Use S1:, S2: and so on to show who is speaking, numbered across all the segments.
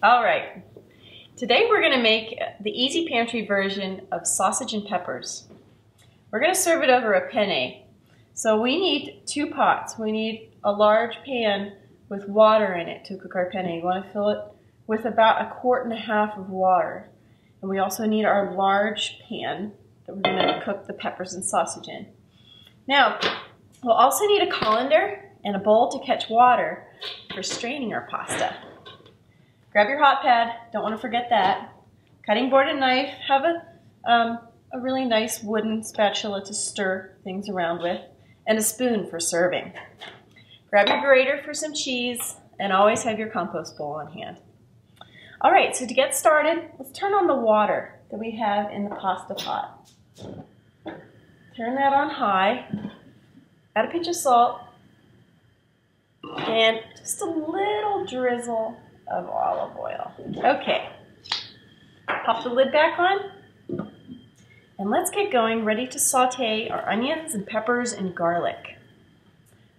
S1: All right, today we're gonna make the easy pantry version of sausage and peppers. We're gonna serve it over a penne. So we need 2 pots. We need a large pan with water in it to cook our penne. You wanna fill it with about 1.5 quarts of water. And we also need our large pan that we're gonna cook the peppers and sausage in. Now, we'll also need a colander and a bowl to catch water for straining our pasta. Grab your hot pad, don't want to forget that. Cutting board and knife, have a really nice wooden spatula to stir things around with, and a spoon for serving. Grab your grater for some cheese, and always have your compost bowl on hand. All right, so to get started, let's turn on the water that we have in the pasta pot. Turn that on high, add a pinch of salt, and just a little drizzle of olive oil. Okay, pop the lid back on, and let's get going, ready to saute our onions and peppers and garlic.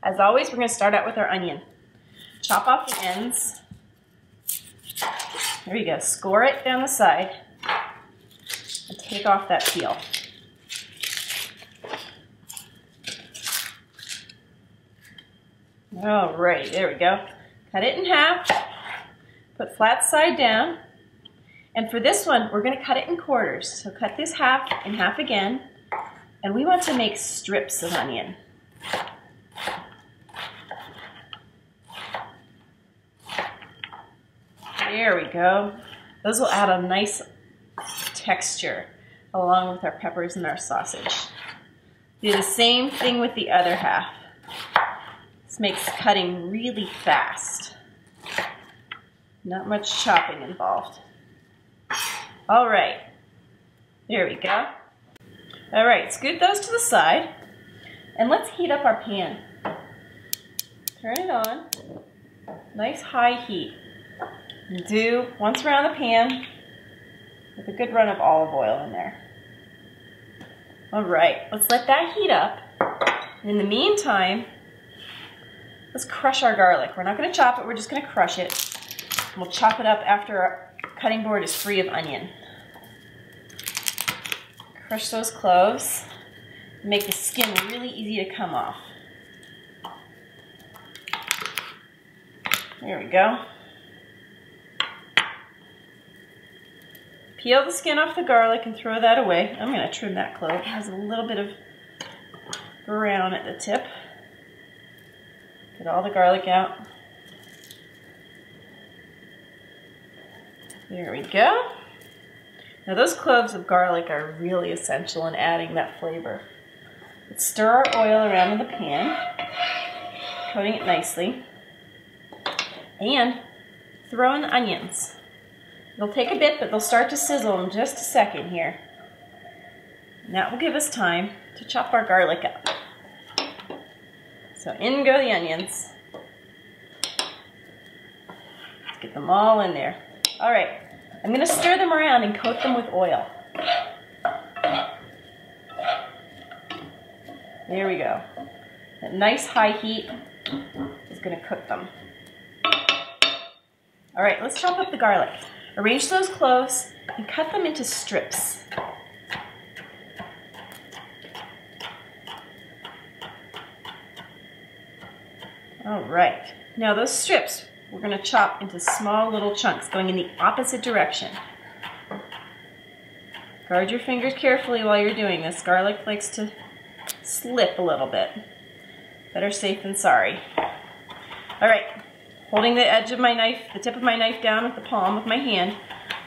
S1: As always, we're going to start out with our onion. Chop off the ends. There you go, score it down the side, and take off that peel. All right, there we go. Cut it in half. Put flat side down, and for this one, we're going to cut it in quarters. So cut this half in half again, and we want to make strips of onion. There we go. Those will add a nice texture along with our peppers and our sausage. Do the same thing with the other half. This makes cutting really fast. Not much chopping involved. All right, there we go. All right, scoot those to the side, and let's heat up our pan. Turn it on, nice high heat. And do once around the pan with a good run of olive oil in there. All right, let's let that heat up. And in the meantime, let's crush our garlic. We're not gonna chop it, we're just gonna crush it. We'll chop it up after our cutting board is free of onion. Crush those cloves. Make the skin really easy to come off. There we go. Peel the skin off the garlic and throw that away. I'm going to trim that clove. It has a little bit of brown at the tip. Get all the garlic out. There we go. Now those cloves of garlic are really essential in adding that flavor. Let's stir our oil around in the pan, coating it nicely, and throw in the onions. It'll take a bit, but they'll start to sizzle in just a second here. And that will give us time to chop our garlic up. So in go the onions. Let's get them all in there. All right, I'm going to stir them around and coat them with oil. There we go. That nice high heat is going to cook them. All right, let's chop up the garlic. Arrange those cloves and cut them into strips. All right, now those strips we're going to chop into small little chunks going in the opposite direction. Guard your fingers carefully while you're doing this. Garlic likes to slip a little bit. Better safe than sorry. All right, holding the edge of my knife, the tip of my knife down with the palm of my hand,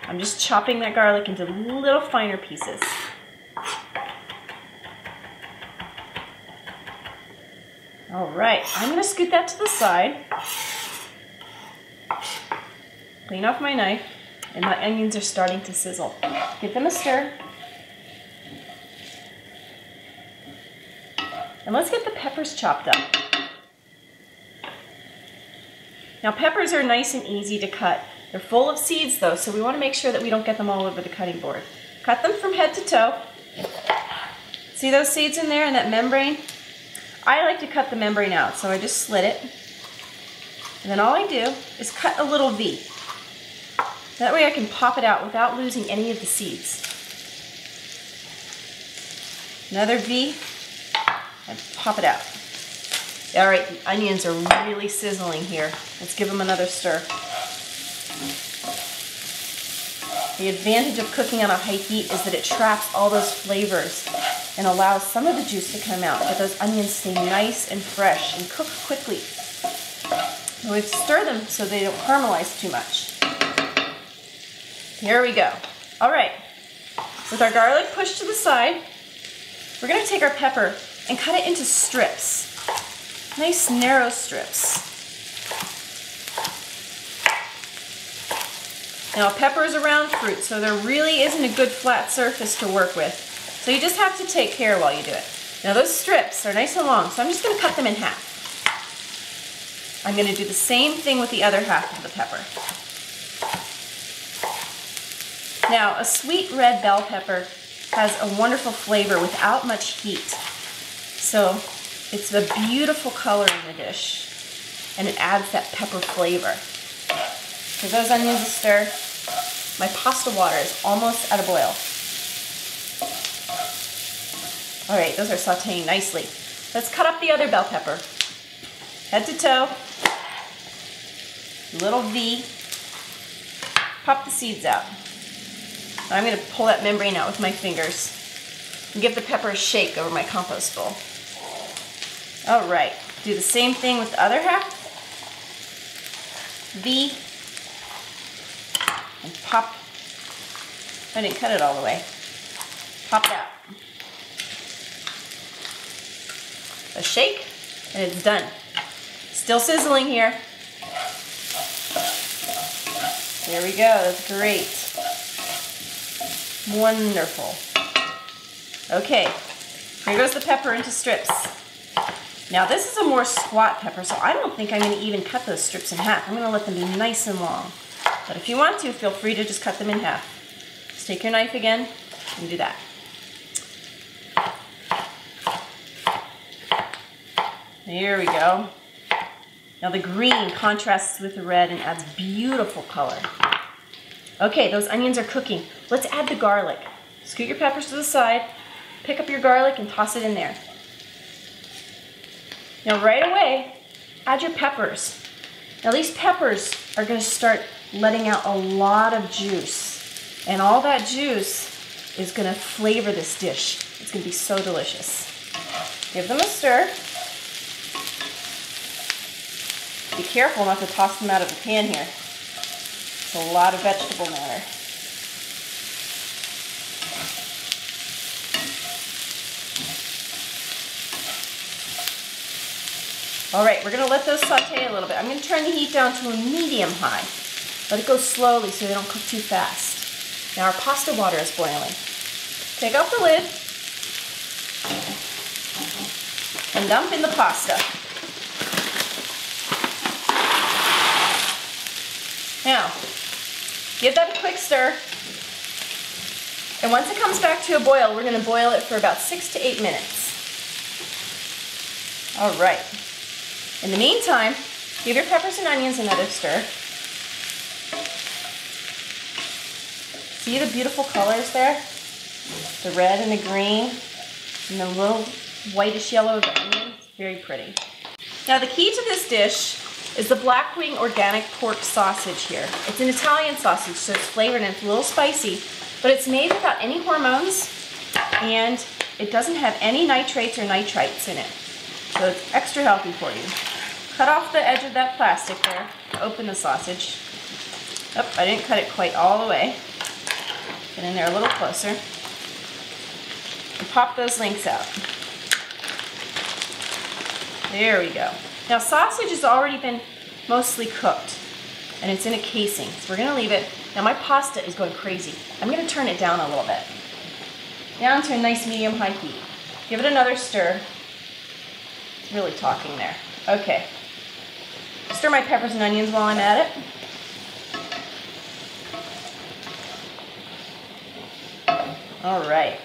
S1: I'm just chopping that garlic into little finer pieces. All right, I'm going to scoot that to the side. Clean off my knife, and my onions are starting to sizzle. Give them a stir. And let's get the peppers chopped up. Now peppers are nice and easy to cut. They're full of seeds though, so we want to make sure that we don't get them all over the cutting board. Cut them from head to toe. See those seeds in there and that membrane? I like to cut the membrane out, so I just slit it. And then all I do is cut a little V. That way I can pop it out without losing any of the seeds. Another V, and pop it out. All right, the onions are really sizzling here. Let's give them another stir. The advantage of cooking on a high heat is that it traps all those flavors and allows some of the juice to come out, but those onions stay nice and fresh and cook quickly. And we stir them so they don't caramelize too much. Here we go. All right, with our garlic pushed to the side, we're gonna take our pepper and cut it into strips. Nice narrow strips. Now pepper is a round fruit, so there really isn't a good flat surface to work with. So you just have to take care while you do it. Now those strips are nice and long, so I'm just gonna cut them in half. I'm gonna do the same thing with the other half of the pepper. Now a sweet red bell pepper has a wonderful flavor without much heat. So it's a beautiful color in the dish, and it adds that pepper flavor. Give those onions a stir. My pasta water is almost at a boil. All right, those are sauteing nicely. Let's cut up the other bell pepper. Head to toe, little V, pop the seeds out. I'm gonna pull that membrane out with my fingers and give the pepper a shake over my compost bowl. All right, do the same thing with the other half. V, and pop. I didn't cut it all the way. Pop it out. A shake, and it's done. Still sizzling here. There we go, that's great. Wonderful. Okay, here goes the pepper into strips. Now this is a more squat pepper, so I don't think I'm going to even cut those strips in half. I'm going to let them be nice and long. But if you want to, feel free to just cut them in half. Just take your knife again and do that. There we go. Now the green contrasts with the red and adds beautiful color. Okay, those onions are cooking. Let's add the garlic. Scoot your peppers to the side, pick up your garlic and toss it in there. Now right away, add your peppers. Now these peppers are going to start letting out a lot of juice. And all that juice is going to flavor this dish. It's going to be so delicious. Give them a stir. Be careful not to toss them out of the pan here. It's a lot of vegetable matter. All right, we're gonna let those saute a little bit. I'm gonna turn the heat down to a medium high. Let it go slowly so they don't cook too fast. Now our pasta water is boiling. Take off the lid and dump in the pasta. Now, give that a quick stir. And once it comes back to a boil, we're gonna boil it for about 6 to 8 minutes. All right. In the meantime, give your peppers and onions another stir. See the beautiful colors there? The red and the green, and the little whitish yellow of the onion. It's very pretty. Now the key to this dish is the Blackwing organic pork sausage here. It's an Italian sausage, so it's flavored and it's a little spicy, but it's made without any hormones, and it doesn't have any nitrates or nitrites in it. So it's extra healthy for you. Cut off the edge of that plastic there to open the sausage. Oh, I didn't cut it quite all the way. Get in there a little closer. And pop those links out. There we go. Now sausage has already been mostly cooked, and it's in a casing, so we're gonna leave it. Now my pasta is going crazy. I'm gonna turn it down a little bit. Down to a nice medium-high heat. Give it another stir. It's really talking there. Okay. Stir my peppers and onions while I'm at it. All right.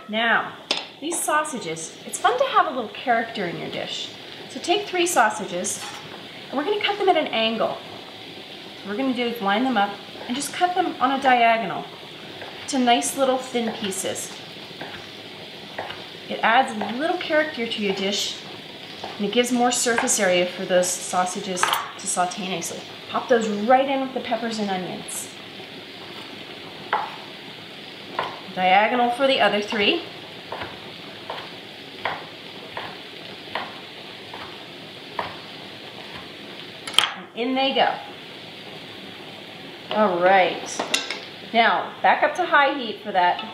S1: Now, these sausages, it's fun to have a little character in your dish. So take 3 sausages, and we're gonna cut them at an angle. So what we're going to do is line them up and just cut them on a diagonal to nice little thin pieces. It adds a little character to your dish, and it gives more surface area for those sausages to saute nicely. Pop those right in with the peppers and onions. Diagonal for the other three. And in they go. All right. Now, back up to high heat for that.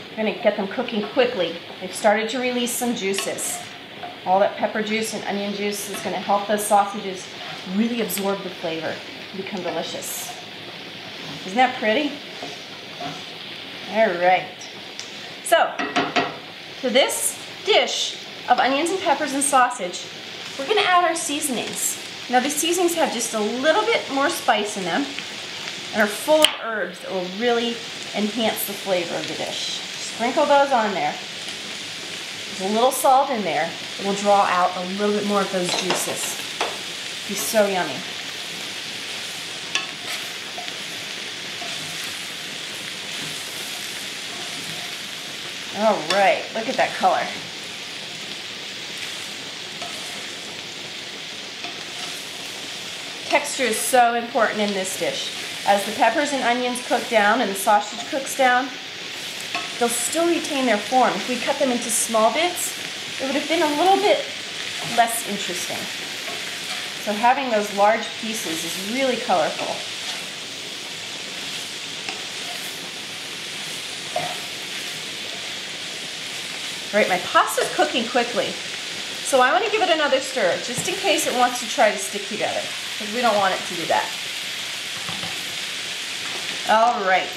S1: We're going to get them cooking quickly. They've started to release some juices. All that pepper juice and onion juice is going to help those sausages really absorb the flavor and become delicious. Isn't that pretty? All right. So, to this dish of onions and peppers and sausage, we're going to add our seasonings. Now, the seasonings have just a little bit more spice in them and are full of herbs that will really enhance the flavor of the dish. Sprinkle those on there. There's a little salt in there. It will draw out a little bit more of those juices. It'll be so yummy. All right, look at that color. Texture is so important in this dish. As the peppers and onions cook down and the sausage cooks down, they'll still retain their form. If we cut them into small bits, it would have been a little bit less interesting. So having those large pieces is really colorful. All right, my pasta's cooking quickly, so I want to give it another stir, just in case it wants to try to stick together, because we don't want it to do that. All right.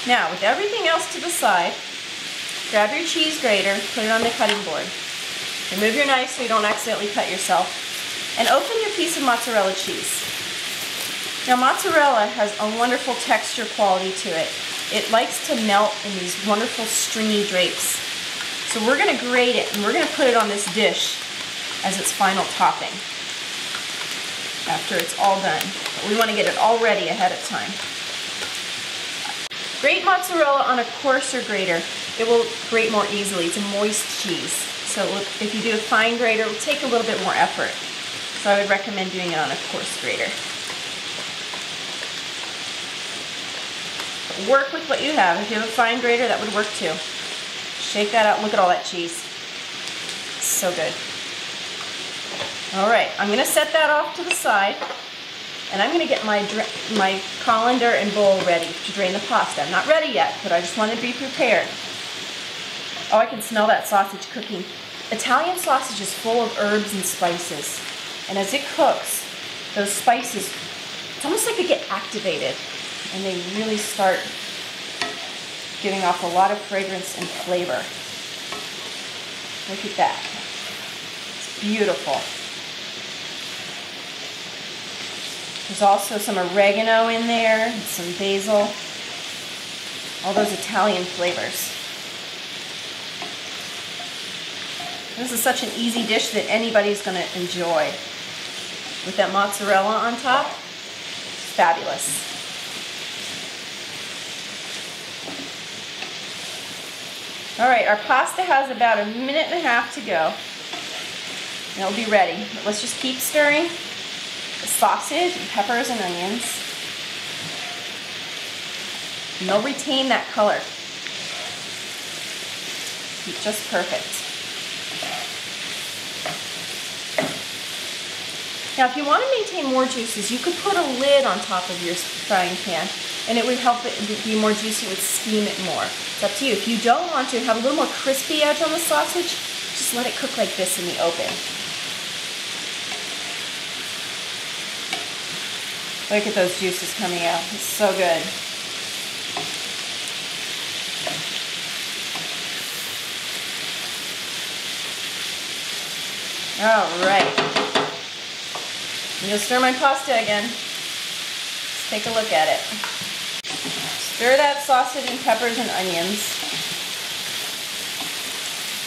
S1: Now, with everything else to the side, grab your cheese grater, put it on the cutting board. Remove your knife so you don't accidentally cut yourself, and open your piece of mozzarella cheese. Now, mozzarella has a wonderful texture quality to it. It likes to melt in these wonderful stringy drapes. So we're going to grate it, and we're going to put it on this dish as its final topping after it's all done. But we want to get it all ready ahead of time. Grate mozzarella on a coarser grater. It will grate more easily. It's a moist cheese. So if you do a fine grater, it will take a little bit more effort. So I would recommend doing it on a coarse grater. But work with what you have. If you have a fine grater, that would work too. Shake that out. Look at all that cheese. So good. All right, I'm going to set that off to the side, and I'm going to get my colander and bowl ready to drain the pasta. I'm not ready yet, but I just want to be prepared. Oh, I can smell that sausage cooking. Italian sausage is full of herbs and spices, and as it cooks, those spices, it's almost like they get activated, and they really start giving off a lot of fragrance and flavor. Look at that. It's beautiful. There's also some oregano in there, and some basil, all those Italian flavors. This is such an easy dish that anybody's going to enjoy. With that mozzarella on top, fabulous. All right, our pasta has about a minute and a half to go, and it'll be ready. But let's just keep stirring the sausage and peppers and onions, and they'll retain that color. Be just perfect. Now, if you want to maintain more juices, you could put a lid on top of your frying pan, and it would help it be more juicy. It would steam it more. It's up to you. If you don't want to have a little more crispy edge on the sausage, just let it cook like this in the open. Look at those juices coming out. It's so good. All right. I'm going to stir my pasta again. Let's take a look at it. Stir that sausage and peppers and onions.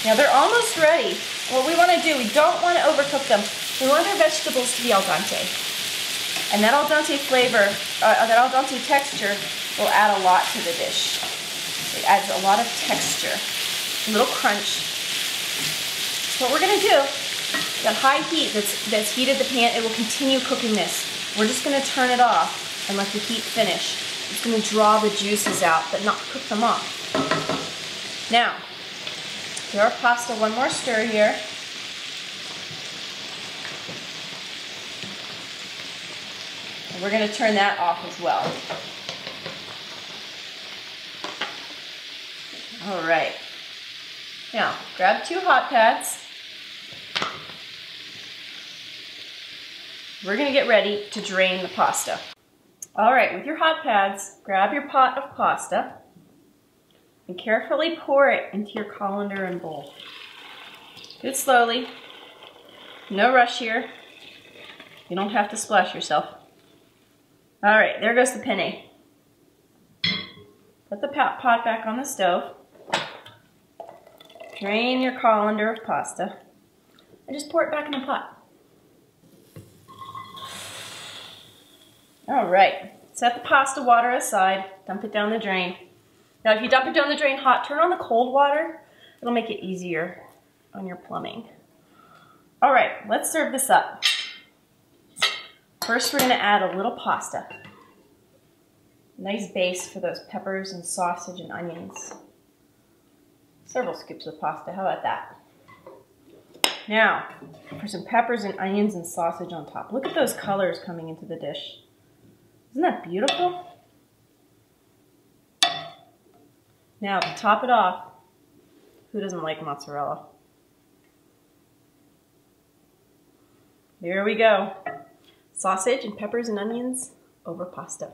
S1: Now they're almost ready. What we want to do, we don't want to overcook them. We want our vegetables to be al dente. And that al dente flavor, that al dente texture will add a lot to the dish. It adds a lot of texture, a little crunch. So what we're gonna do, that high heat that's heated the pan, it will continue cooking this. We're just gonna turn it off and let the heat finish. It's gonna draw the juices out, but not cook them off. Now, give our pasta one more stir here. And we're gonna turn that off as well. All right. Now, grab 2 hot pads. We're gonna get ready to drain the pasta. All right, with your hot pads, grab your pot of pasta and carefully pour it into your colander and bowl. Do it slowly. No rush here. You don't have to splash yourself. All right, there goes the penne. Put the pot back on the stove. Drain your colander of pasta and just pour it back in the pot. All right, set the pasta water aside, dump it down the drain. Now if you dump it down the drain hot, turn on the cold water. It'll make it easier on your plumbing. All right, let's serve this up. First we're gonna add a little pasta. Nice base for those peppers and sausage and onions. Several scoops of pasta, how about that? Now, for some peppers and onions and sausage on top. Look at those colors coming into the dish. Isn't that beautiful? Now, to top it off, who doesn't like mozzarella? There we go. Sausage and peppers and onions over pasta.